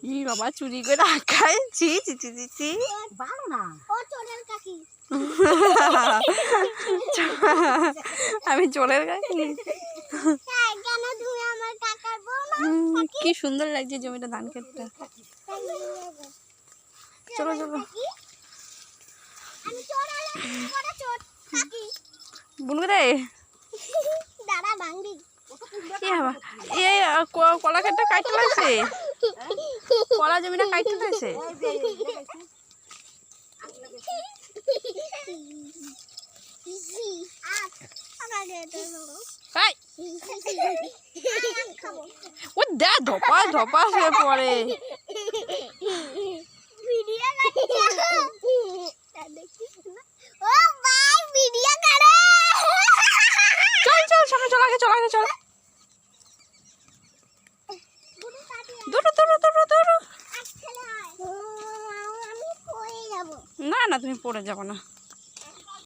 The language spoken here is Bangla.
ই বাবা চুরি করে রাখায় ছি ছি ছি ছি ছি ভালো না ও চোরের কাকি আমি চোরের কাকি হ্যাঁ কেন তুমি আমার কাকার বউ না কি সুন্দর লাগছে জমিটা ধান ক্ষেতটা চলো চলো আমি চোর হলে বড় চোর কাকি বুনু রে দাঁড়া ভাঙবি এই কলা ক্ষেতটা কাটতে লাগছে কলা জমিটা কাটতে লাগছে ও দে ধপা ধপা হয়ে পড়ে চল চল সামনে চল আগে চল আগে চল দৌড়ো দৌড়ো দৌড়ো দৌড়ো না না তুমি পড়ে যাবো না